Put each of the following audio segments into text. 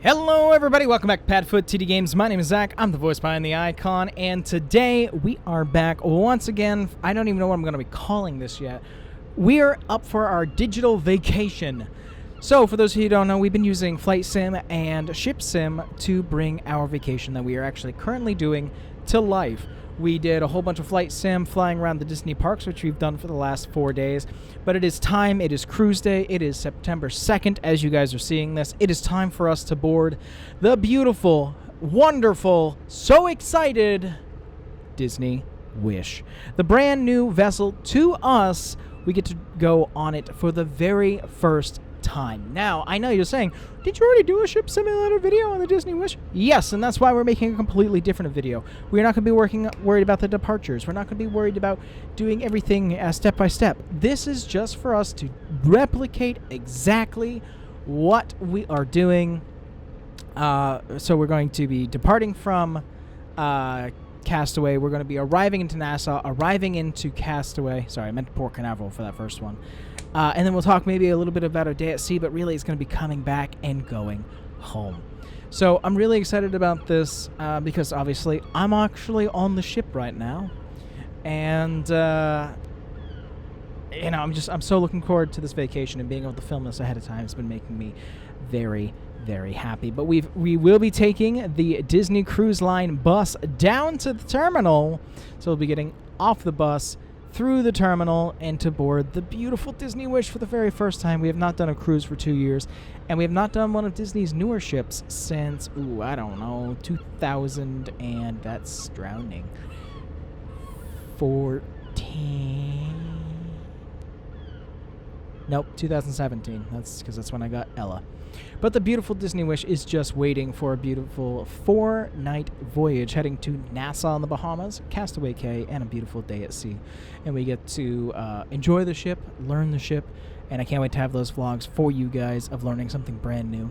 Hello everybody, welcome back to PadFootTD Games. My name is Zach, I'm the voice behind the icon, and today we are back once again. I don't even know what I'm going to be calling this yet. We are up for our digital vacation. So for those of you who don't know, we've been using Flight Sim and Ship Sim to bring our vacation that we are actually currently doing to life. We did a whole bunch of Flight Sim flying around the Disney parks, which we've done for the last 4 days. But it is time. It is cruise day. It is September 2nd, as you guys are seeing this. It is time for us to board the beautiful, wonderful, so excited Disney Wish. The brand new vessel to us. We get to go on it for the very first time. Now, I know you're saying, did you already do a ship simulator video on the Disney Wish? Yes, and that's why we're making a completely different video. We're not going to be worried about the departures. We're not going to be worried about doing everything step by step. This is just for us to replicate exactly what we are doing. So we're going to be departing from Castaway. We're going to be arriving into Nassau, arriving into Castaway. Sorry, I meant Port Canaveral for that first one. And then we'll talk maybe a little bit about our day at sea, but really it's going to be coming back and going home. So I'm really excited about this because obviously I'm actually on the ship right now. And, you know, I'm so looking forward to this vacation, and being able to film this ahead of time has been making me very, very happy. But we will be taking the Disney Cruise Line bus down to the terminal. So we'll be getting off the bus, through the terminal, and to board the beautiful Disney Wish for the very first time. We have not done a cruise for 2 years, and we have not done one of Disney's newer ships since, I don't know, 2000, and that's drowning. 14. Nope, 2017. That's because that's when I got Ella. But the beautiful Disney Wish is just waiting for a beautiful 4-night voyage heading to Nassau in the Bahamas, Castaway Cay, and a beautiful day at sea. And we get to enjoy the ship, learn the ship, and I can't wait to have those vlogs for you guys of learning something brand new.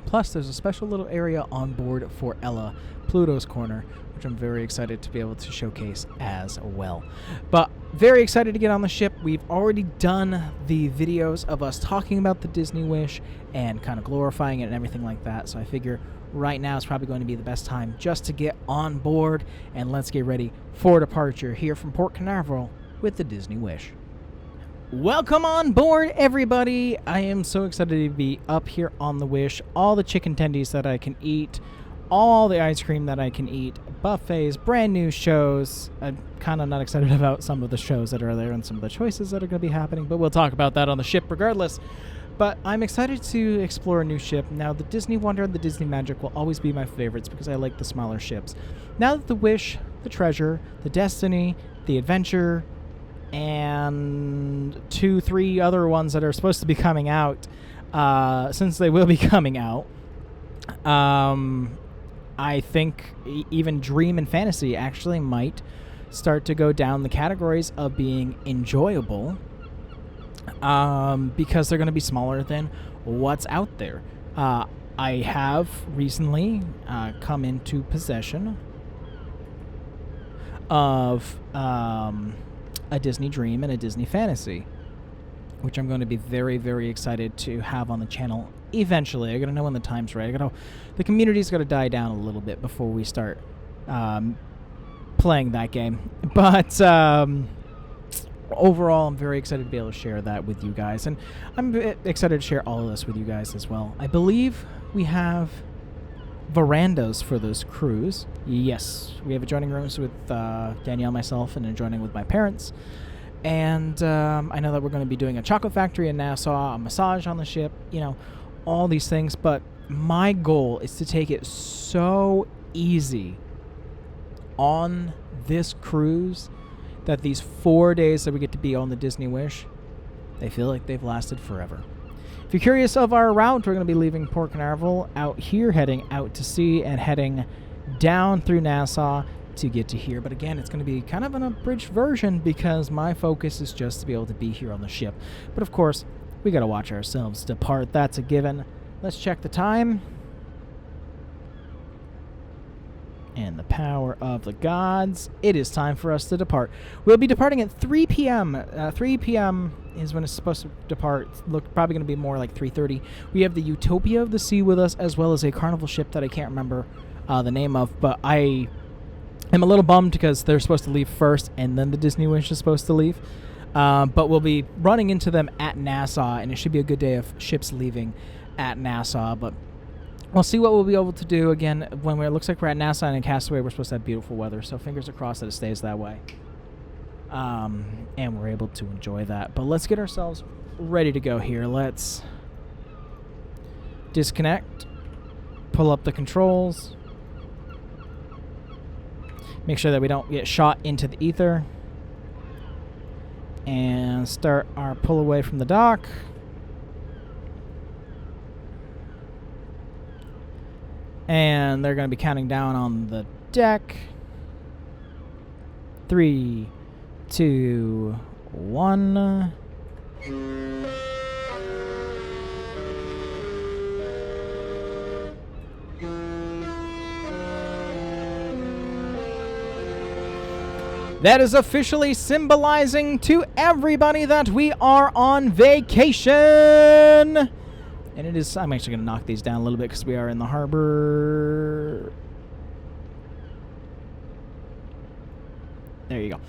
Plus, there's a special little area on board for Ella, Pluto's Corner, which I'm very excited to be able to showcase as well. But very excited to get on the ship. We've already done the videos of us talking about the Disney Wish and kind of glorifying it and everything like that. So I figure right now is probably going to be the best time just to get on board, and let's get ready for departure here from Port Canaveral with the Disney Wish. Welcome on board, everybody. I am so excited to be up here on the Wish. All the chicken tendies that I can eat, all the ice cream that I can eat, buffets, brand new shows. I'm kind of not excited about some of the shows that are there and some of the choices that are going to be happening, but we'll talk about that on the ship regardless. But I'm excited to explore a new ship. Now, the Disney Wonder and the Disney Magic will always be my favorites because I like the smaller ships. Now that the Wish, the Treasure, the Destiny, the Adventure, and 2-3 other ones that are supposed to be coming out, since they will be coming out, I think even Dream and Fantasy actually might start to go down the categories of being enjoyable, because they're going to be smaller than what's out there. I have recently come into possession of a Disney Dream and a Disney Fantasy, which I'm going to be very, very excited to have on the channel eventually. I got to know when the time's right. The community's got to die down a little bit before we start playing that game. But overall, I'm very excited to be able to share that with you guys, and I'm excited to share all of this with you guys as well. I believe we have verandas for this cruise. Yes, we have adjoining rooms with Danielle, myself, and adjoining with my parents. And I know that we're going to be doing a chocolate factory in Nassau, a massage on the ship, you know, all these things. But my goal is to take it so easy on this cruise that these 4 days that we get to be on the Disney Wish, they feel like they've lasted forever. If you're curious of our route, we're going to be leaving Port Canaveral out here, heading out to sea, and heading down through Nassau to get to here. But again, it's going to be kind of an abridged version because my focus is just to be able to be here on the ship. But of course, we got to watch ourselves depart. That's a given. Let's check the time. and the power of the gods, it is time for us to depart. We'll be departing at 3 p.m. 3 p.m. is when it's supposed to depart. Look, probably going to be more like 3:30. We have the Utopia of the Sea with us, as well as a carnival ship that I can't remember the name of, but I am a little bummed because they're supposed to leave first, and then the Disney Wish is supposed to leave. But we'll be running into them at Nassau, and it should be a good day of ships leaving at Nassau, but we'll see what we'll be able to do. Again, when it looks like we're at Nassau and Castaway, we're supposed to have beautiful weather, so fingers are crossed that it stays that way. And we're able to enjoy that. But let's get ourselves ready to go here. Let's disconnect, pull up the controls, make sure that we don't get shot into the ether, and start our pull away from the dock. And they're going to be counting down on the deck. 3, 2, 1. That is officially symbolizing to everybody that we are on vacation. And it is, I'm actually going to knock these down a little bit because we are in the harbor. There you go.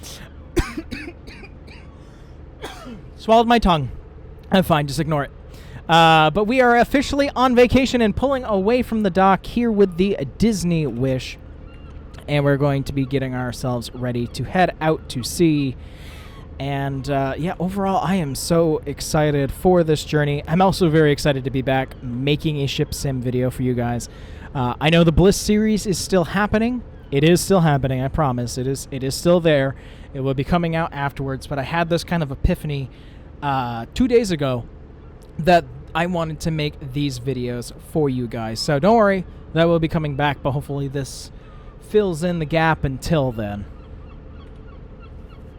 Swallowed my tongue. I'm fine, just ignore it. But we are officially on vacation and pulling away from the dock here with the Disney Wish. And we're going to be getting ourselves ready to head out to sea. And, yeah, overall, I am so excited for this journey. I'm also very excited to be back making a ship sim video for you guys. I know the Bliss series is still happening. It is still happening, I promise. It is still there. It will be coming out afterwards. But I had this kind of epiphany 2 days ago that I wanted to make these videos for you guys. So don't worry, that will be coming back. But hopefully this fills in the gap until then.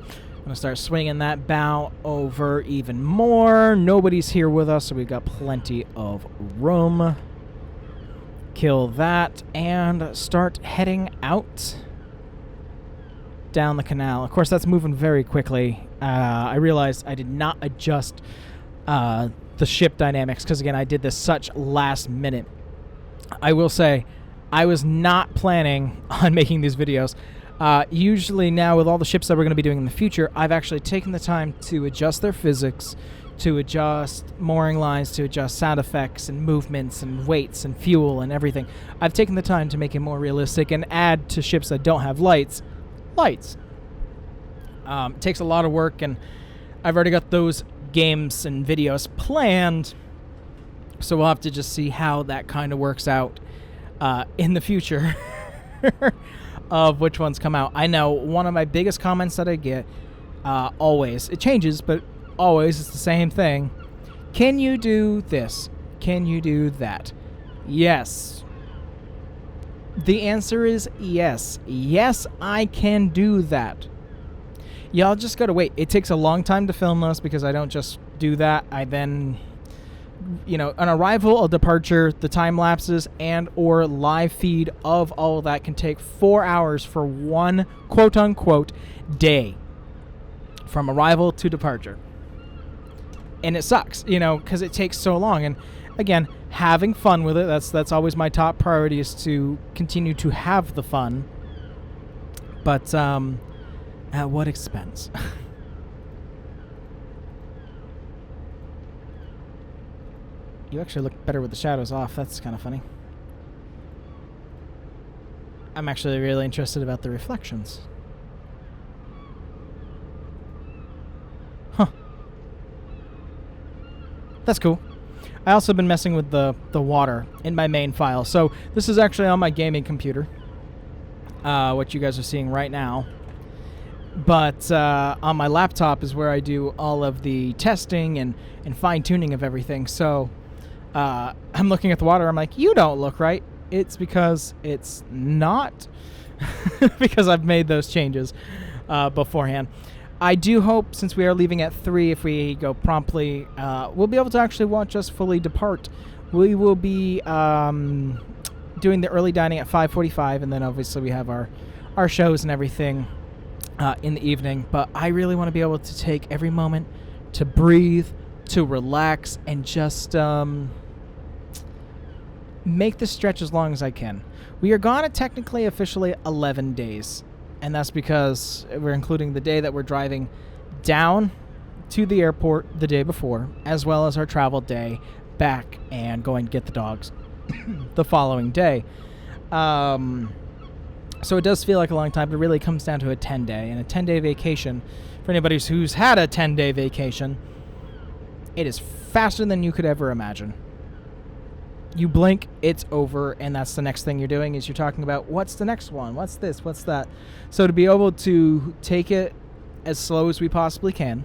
I'm going to start swinging that bow over even more. Nobody's here with us, so we've got plenty of room. Kill that and start heading out down the canal. Of course, that's moving very quickly. I realized I did not adjust the ship dynamics because, again, I did this such last minute. I will say I was not planning on making these videos. Usually now with all the ships that we're going to be doing in the future, I've actually taken the time to adjust their physics, to adjust mooring lines, to adjust sound effects and movements and weights and fuel and everything. I've taken the time to make it more realistic and add to ships that don't have lights. It takes a lot of work, and I've already got those games and videos planned, so we'll have to just see how that kind of works out in the future. Of which ones come out. I know one of my biggest comments that I get, always, it changes, but always it's the same thing. Can you do this? Can you do that? Yes. The answer is yes. Yes, I can do that. Y'all just gotta wait. It takes a long time to film this because I don't just do that. I then, you know, an arrival, a departure, the time lapses, and or live feed of all of that can take 4 hours for one quote-unquote day from arrival to departure. And it sucks, you know, because it takes so long. And again, having fun with it, that's always my top priority, is to continue to have the fun. But at what expense? You actually look better with the shadows off. That's kind of funny. I'm actually really interested about the reflections. Huh. That's cool. I also been messing with the water in my main file. So this is actually on my gaming computer, what you guys are seeing right now. But on my laptop is where I do all of the testing and fine-tuning of everything. So I'm looking at the water. I'm like, you don't look right. It's because it's not. Because I've made those changes beforehand. I do hope, since we are leaving at 3, if we go promptly, we'll be able to actually watch us fully depart. We will be doing the early dining at 5:45, and then obviously we have our shows and everything in the evening. But I really want to be able to take every moment to breathe, to relax, and just make this stretch as long as I can. We are gone at technically officially 11 days, and that's because we're including the day that we're driving down to the airport the day before, as well as our travel day back and going to get the dogs the following day. So it does feel like a long time, but it really comes down to a 10-day. And a 10-day vacation, for anybody who's had a 10-day vacation, it is faster than you could ever imagine. You blink, it's over, and that's the next thing you're doing is you're talking about what's the next one, what's this, what's that. So to be able to take it as slow as we possibly can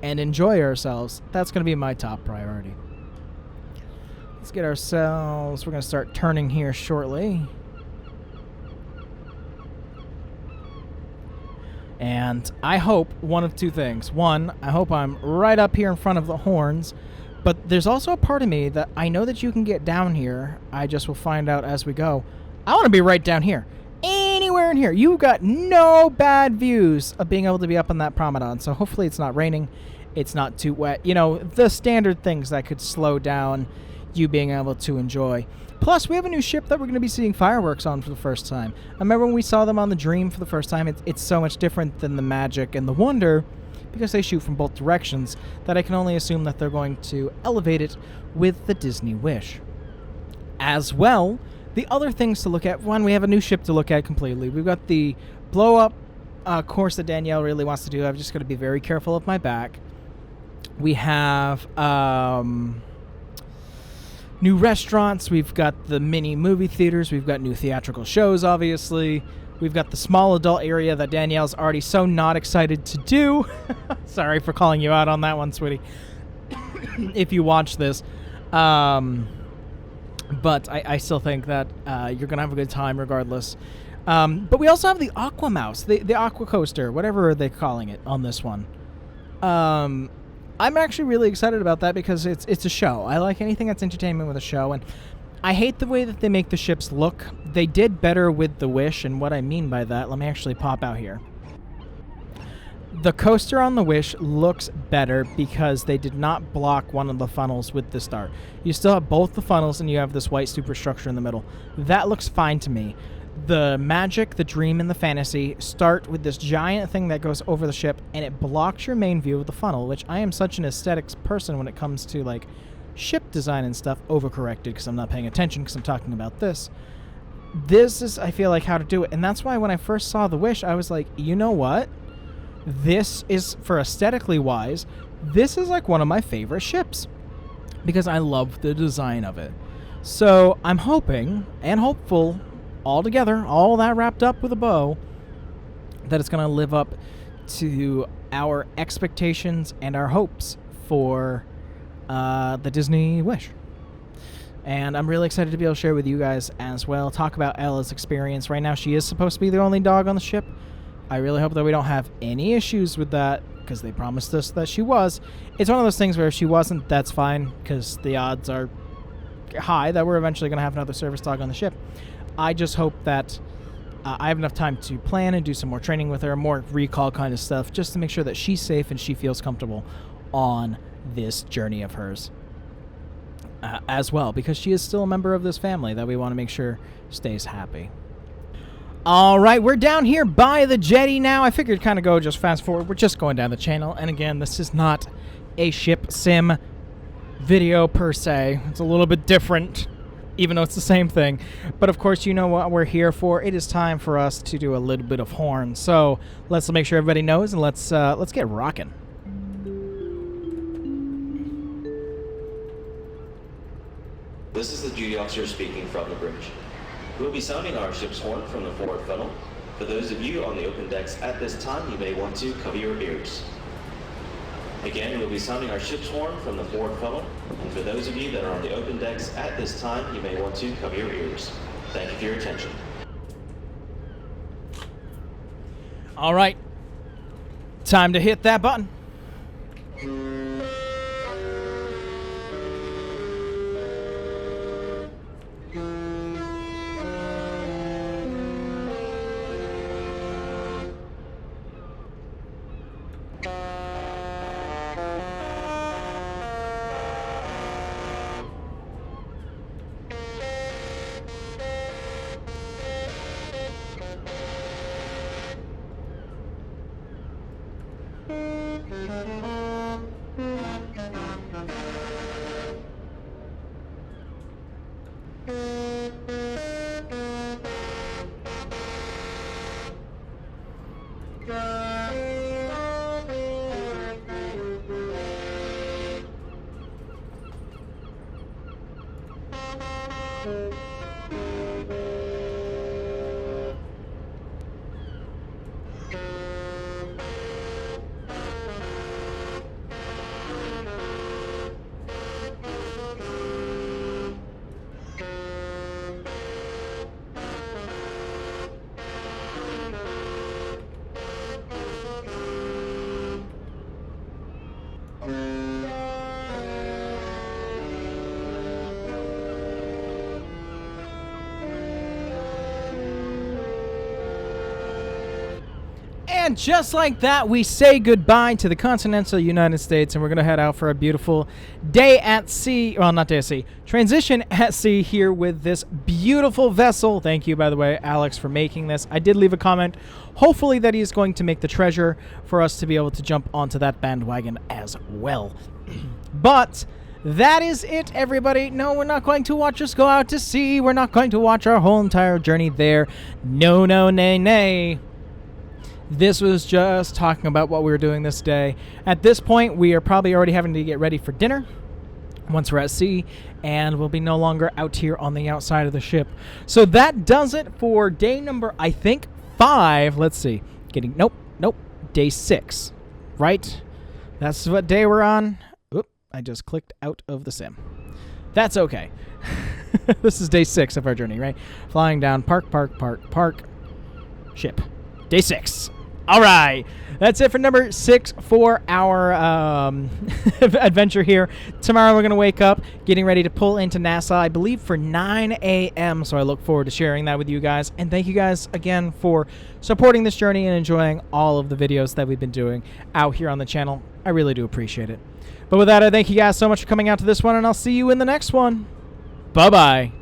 and enjoy ourselves, that's going to be my top priority. Let's get ourselves, we're going to start turning here shortly. And I hope one of two things. One, I hope I'm right up here in front of the horns. But there's also a part of me that I know that you can get down here. I just will find out as we go. I want to be right down here. Anywhere in here. You've got no bad views of being able to be up on that promenade. So hopefully it's not raining. It's not too wet. You know, the standard things that could slow down you being able to enjoy. Plus, we have a new ship that we're going to be seeing fireworks on for the first time. I remember when we saw them on the Dream for the first time. It's so much different than the Magic and the Wonder, because they shoot from both directions, that I can only assume that they're going to elevate it with the Disney Wish. As well, the other things to look at, one, we have a new ship to look at completely. We've got the blow-up course that Danielle really wants to do. I've just got to be very careful of my back. We have new restaurants. We've got the mini movie theaters. We've got new theatrical shows, obviously. We've got the small adult area that Danielle's already so not excited to do. Sorry for calling you out on that one, sweetie. If you watch this. But I still think that you're going to have a good time regardless. But we also have the Aqua Mouse, the Aqua Coaster, whatever they're calling it on this one. I'm actually really excited about that because it's a show. I like anything that's entertainment with a show, and I hate the way that they make the ships look. They did better with the Wish, and what I mean by that, let me actually pop out here. The coaster on the Wish looks better because they did not block one of the funnels with the star. You still have both the funnels, and you have this white superstructure in the middle. That looks fine to me. The Magic, the Dream, and the Fantasy start with this giant thing that goes over the ship, and it blocks your main view of the funnel, which I am such an aesthetics person when it comes to, like, ship design and stuff. Overcorrected because I'm not paying attention because I'm talking about this. This is, I feel like, how to do it. And that's why when I first saw the Wish, I was like, you know what? This is, for aesthetically wise, this is like one of my favorite ships because I love the design of it. So I'm hoping and hopeful all together, all that wrapped up with a bow, that it's going to live up to our expectations and our hopes for the Disney Wish. And I'm really excited to be able to share with you guys as well, talk about Ella's experience. Right now, she is supposed to be the only dog on the ship. I really hope that we don't have any issues with that, because they promised us that she was. It's one of those things where if she wasn't, that's fine, because the odds are high that we're eventually going to have another service dog on the ship. I just hope that I have enough time to plan and do some more training with her, more recall kind of stuff, just to make sure that she's safe and she feels comfortable on this journey of hers as well, because she is still a member of this family that we want to make sure stays happy. All right, we're down here by the jetty now. I figured kind of go just fast forward. We're just going down the channel, and again, this is not a ship sim video per se. It's a little bit different, even though it's the same thing. But of course, you know what we're here for. It is time for us to do a little bit of horn. So let's make sure everybody knows, and let's get rocking. This is the duty officer speaking from the bridge. We'll be sounding our ship's horn from the forward funnel. For those of you on the open decks at this time, you may want to cover your ears. Again, we'll be sounding our ship's horn from the forward funnel. And for those of you that are on the open decks at this time, you may want to cover your ears. Thank you for your attention. All right. Time to hit that button. And just like that, we say goodbye to the continental United States, and we're going to head out for a beautiful day at sea. Well, not day at sea. Transition at sea here with this beautiful vessel. Thank you, by the way, Alex, for making this. I did leave a comment. Hopefully that he's going to make the treasure for us to be able to jump onto that bandwagon as well. But that is it, everybody. No, we're not going to watch us go out to sea. We're not going to watch our whole entire journey there. No, no, nay, nay. This was just talking about what we were doing this day. At this point, we are probably already having to get ready for dinner once we're at sea, and we'll be no longer out here on the outside of the ship. So that does it for day number, I think, 5. Let's see. Nope, day 6, right? That's what day we're on. Oop, I just clicked out of the sim. That's okay. This is day 6 of our journey, right? Flying down, park, ship. Day 6. All right, that's it for number 6 for our adventure here. Tomorrow we're going to wake up, getting ready to pull into Nassau, I believe, for 9 a.m., so I look forward to sharing that with you guys. And thank you guys again for supporting this journey and enjoying all of the videos that we've been doing out here on the channel. I really do appreciate it. But with that, I thank you guys so much for coming out to this one, and I'll see you in the next one. Bye-bye.